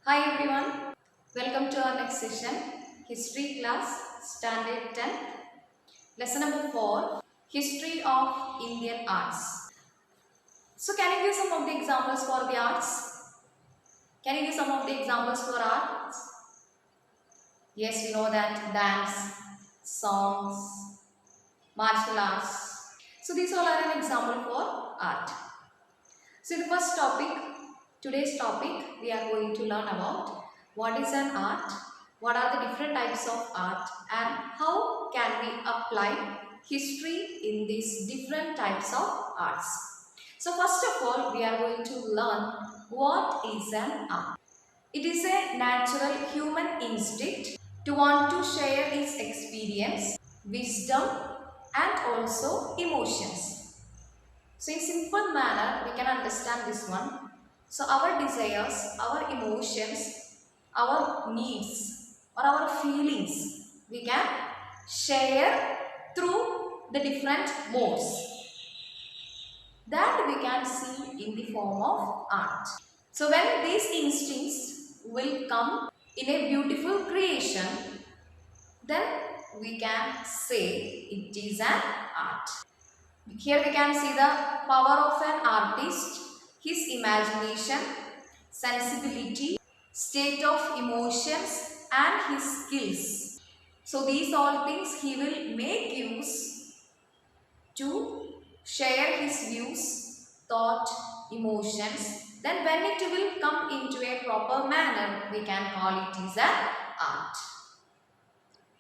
Hi everyone, welcome to our next session, History class, Standard 10, Lesson number 4, History of Indian Arts. So can you give some of the examples for the arts? Can you give some of the examples for arts? Yes, we know that dance, songs, martial arts. So these all are an example for art. So the first topic, today's topic, we are going to learn about what is an art, what are the different types of art and how can we apply history in these different types of arts. So first of all, we are going to learn what is an art. It is a natural human instinct to want to share its experience, wisdom and also emotions. So in simple manner, we can understand this one. So our desires, our emotions, our needs or our feelings, we can share through the different modes that we can see in the form of art. So when these instincts will come in a beautiful creation, then we can say it is an art. Here we can see the power of an artist, his imagination, sensibility, state of emotions and his skills. So these all things he will make use to share his views, thought, emotions. Then when it will come into a proper manner, we can call it as an art.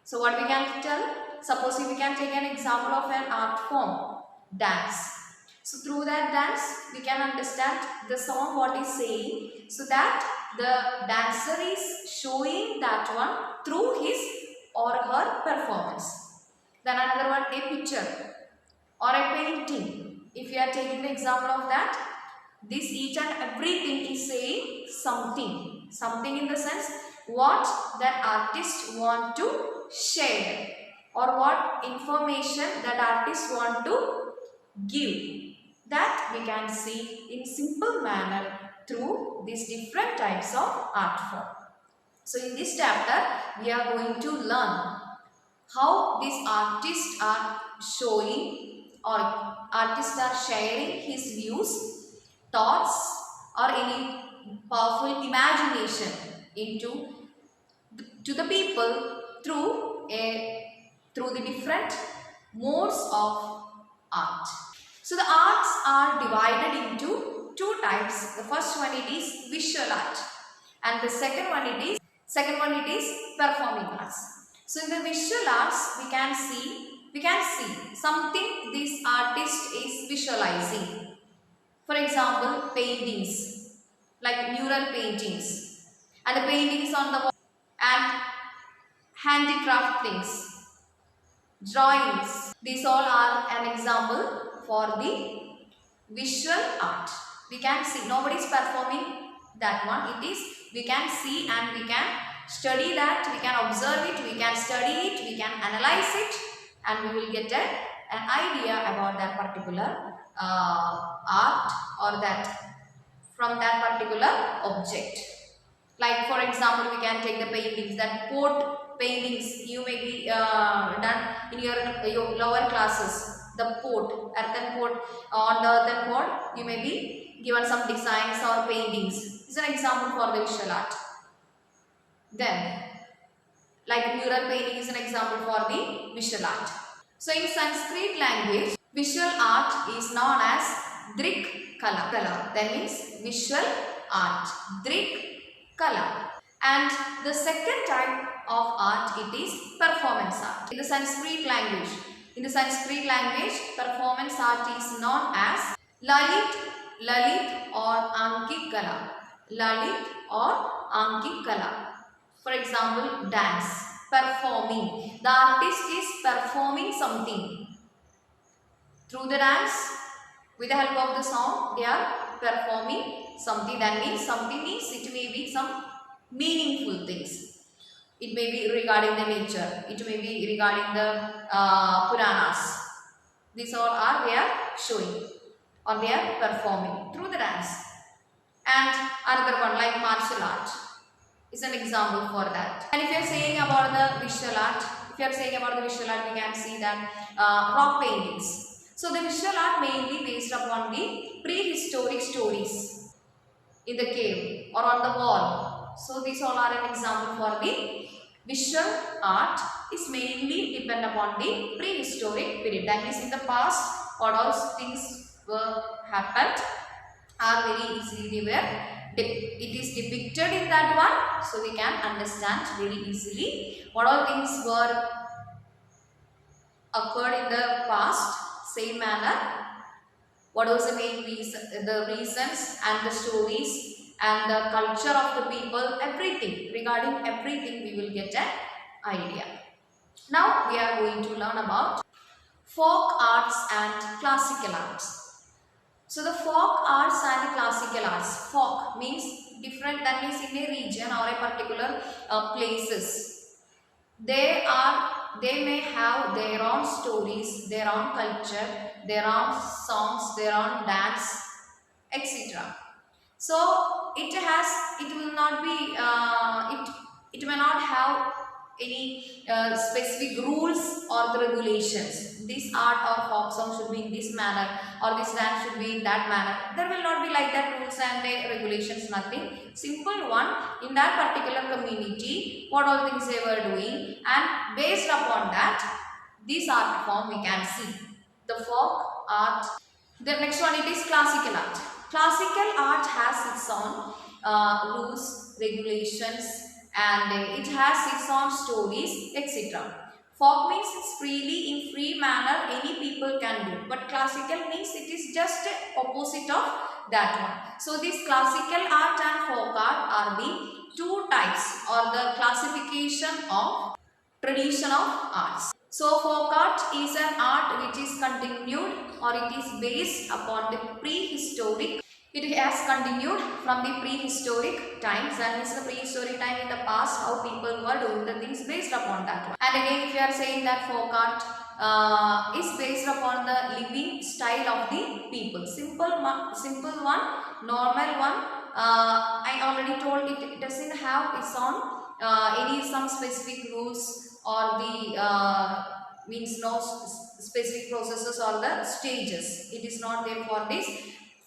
So what we can tell? Suppose if we can take an example of an art form, dance. So through that dance, we can understand the song what is saying, so that the dancer is showing that one through his or her performance. Then another one, a picture or a painting. If you are taking the example of that, this each and everything is saying something. Something in the sense what that artist want to share or what information that artist want to give. That we can see in simple manner through these different types of art form. So in this chapter, we are going to learn how these artists are showing or artists are sharing his views, thoughts or any powerful imagination into to the people through the different modes of art. So the arts are divided into two types. The first one it is visual art and the second one it is performing arts. So in the visual arts we can see something this artist is visualizing. For example, paintings like mural paintings and the paintings on the wall and handicraft things, drawings. These all are an example for the visual art. We can see nobody is performing that one. It is we can see and we can study that, we can observe it, we can study it, we can analyze it and we will get an idea about that particular art or that from that particular object. Like for example, we can take the paintings, that pot paintings you may be done in your lower classes. The pot, earthen pot, on the earthen pot, you may be given some designs or paintings. It's an example for the visual art. Then, like mural painting is an example for the visual art. So in Sanskrit language, visual art is known as Drik Kala. That means visual art. Drik Kala. And the second type of art it is performance art. In the Sanskrit language, performance art is known as Lalit, Lalit or Ankit Kala. Lalit or Ankit Kala. For example, dance, performing. The artist is performing something. Through the dance, with the help of the song, they are performing something. That means something means it may be some meaningful things. It may be regarding the nature. It may be regarding the Puranas. These all are they are showing or they are performing through the dance. And another one like martial art. is an example for that. And if you are saying about the visual art, if you are saying about the visual art, we can see that rock paintings. So the visual art mainly based upon the prehistoric stories in the cave or on the wall. So these all are an example for the visual art is mainly depend upon the prehistoric period. That means in the past, what all things were happened are very easily they were it is depicted in that one, so we can understand very easily what all things were occurred in the past, same manner what was the main reason, the reasons and the stories and the culture of the people, everything regarding everything we will get an idea. Now we are going to learn about folk arts and classical arts. So the folk arts and the classical arts. Folk means different, that means in a region or a particular places. They may have their own stories, their own culture, their own songs, their own dance, etc. So it will not be it may not have any specific rules or the regulations. This art or folk song should be in this manner or this dance should be in that manner. There will not be like that rules and regulations, nothing. Simple one, in that particular community, what all things they were doing, and based upon that, this art form we can see. The folk art. The next one, it is classical art. Classical art has its own rules, regulations, and it has its own stories, etc. Folk means it's freely in free manner any people can do, but classical means it is just opposite of that one. So this classical art and folk art are the two types or the classification of tradition of arts. So folk art is an art which is continued or it is based upon the prehistoric. It has continued from the prehistoric times, and it's the prehistoric time in the past how people were doing the things based upon that one. And again, if you are saying that folk art is based upon the living style of the people. Simple one, normal one. I already told it doesn't have its own any some specific rules or the means no specific processes or the stages. It is not there for this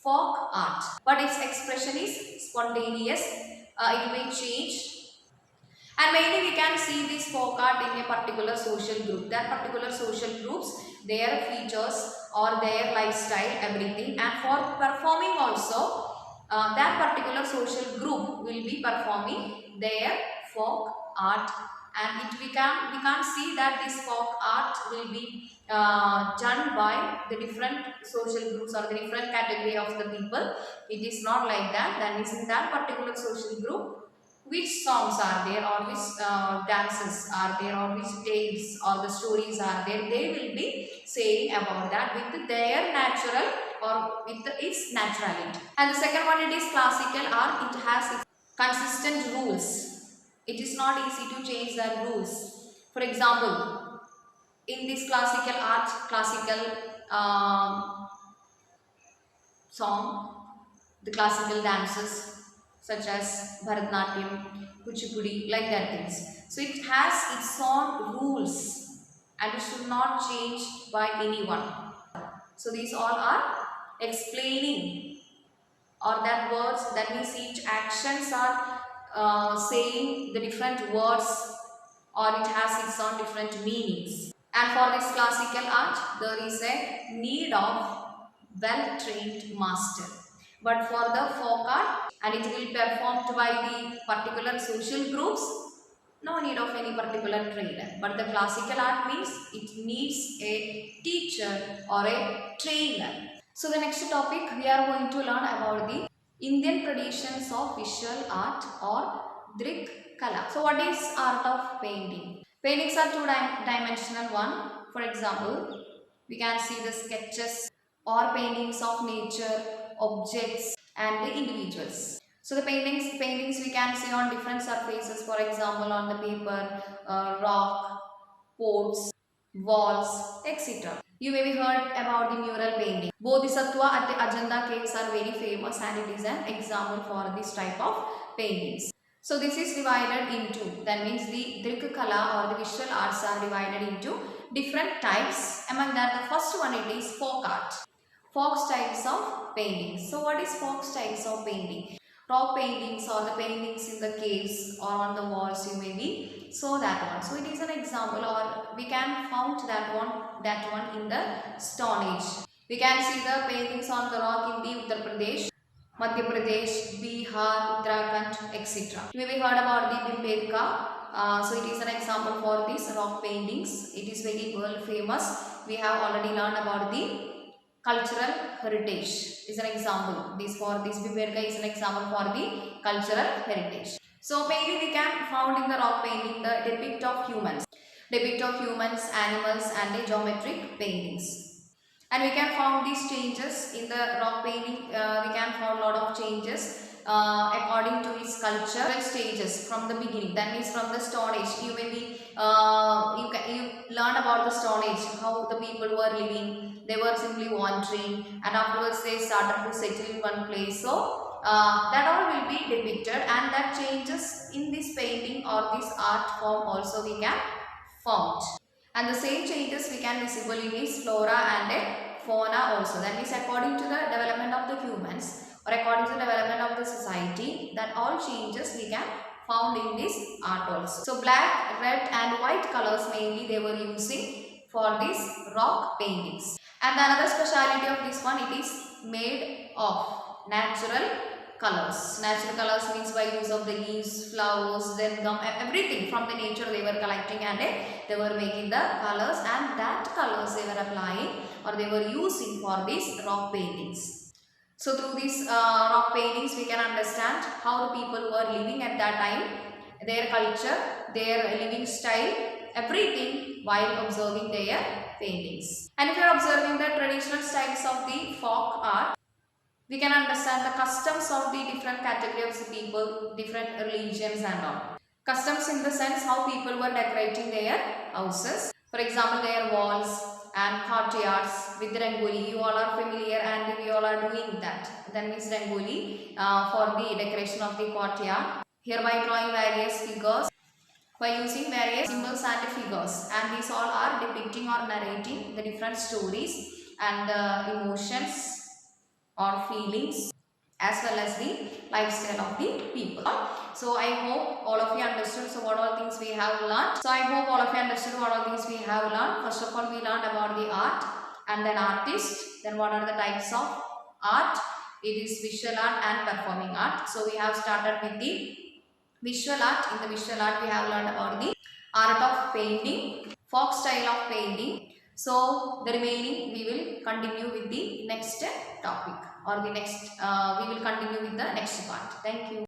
folk art, but its expression is spontaneous. It may change, and mainly we can see this folk art in a particular social group. That particular social groups, their features or their lifestyle, everything, and for performing also, that particular social group will be performing their folk art, and we can see that this folk art will be done by the different social groups or the different category of the people. It is not like that. That is in that particular social group which songs are there or which dances are there or which tales or the stories are there, they will be saying about that with their natural or with its naturality. And the second one, it is classical art. It has its consistent rules. It is not easy to change the rules. For example, in this classical art, classical song, the classical dances such as Bharatanatyam, Kuchipudi, like that things. So it has its own rules and it should not change by anyone. So these all are explaining or that words, that means each actions are saying the different words or it has its own different meanings. And for this classical art, there is a need of well-trained master. But for the folk art, and it will be performed by the particular social groups, no need of any particular trainer. But the classical art means it needs a teacher or a trainer. So the next topic we are going to learn about the Indian traditions of visual art or Drik Kala. So what is art of painting? Paintings are two-dimensional one. For example, we can see the sketches or paintings of nature, objects and the individuals. So the paintings we can see on different surfaces, for example on the paper, rock, pots, walls, etc. You may be heard about the mural painting. Bodhisattva at the Ajanta caves are very famous and it is an example for this type of paintings. So this is divided into, that means the Drikakala or the visual arts are divided into different types. Among that, the first one it is folk art. Folk styles of painting. So what is folk styles of painting? Rock paintings or the paintings in the caves or on the walls you may be. So that one. So it is an example, or we can found that one in the Stone Age. We can see the paintings on the rock in the Uttar Pradesh, Madhya Pradesh, Bihar, Uttarakhand, etc. You may be heard about the Bhimbetka. So it is an example for these rock paintings. It is very world famous. We have already learned about the cultural heritage is an example. This Bhimbetka is an example for the cultural heritage. So mainly we can found in the rock painting the depict of humans, animals, and the geometric paintings. And we can found these changes in the rock painting. We can found lot of changes according to its cultural stages from the beginning. That means from the Stone Age. You may be you learn about the Stone Age, how the people were living. They were simply wandering, and afterwards they started to settle in one place. So that all will be depicted, and that changes in this painting or this art form also we can found. And the same changes we can visible in this flora and fauna also. That means according to the development of the humans or according to the development of the society, that all changes we can found in this art also. So black, red and white colors mainly they were using for these rock paintings. And the another speciality of this one, it is made of natural colors. Natural colors means by use of the leaves, flowers, then gum, everything from the nature they were collecting, and they were making the colors, and that colors they were applying or they were using for these rock paintings. So through these rock paintings we can understand how the people were living at that time, their culture, their living style, everything while observing their paintings. And if you are observing the traditional styles of the folk art, we can understand the customs of the different categories of people, different religions and all. Customs in the sense how people were decorating their houses. For example, their walls and courtyards with rangoli. You all are familiar and we all are doing that. That means rangoli for the decoration of the courtyard. Here by drawing various figures, by using various symbols and figures, and these all are depicting or narrating the different stories and the emotions or feelings as well as the lifestyle of the people. So I hope all of you understood. So what all things we have learned. So I hope all of you understood what all things we have learned. First of all, we learned about the art and then artist. Then what are the types of art? It is visual art and performing art. So we have started with the visual art. In the visual art, we have learned about the art of painting, folk style of painting. So the remaining we will continue with the next topic, or the next we will continue with the next part. Thank you.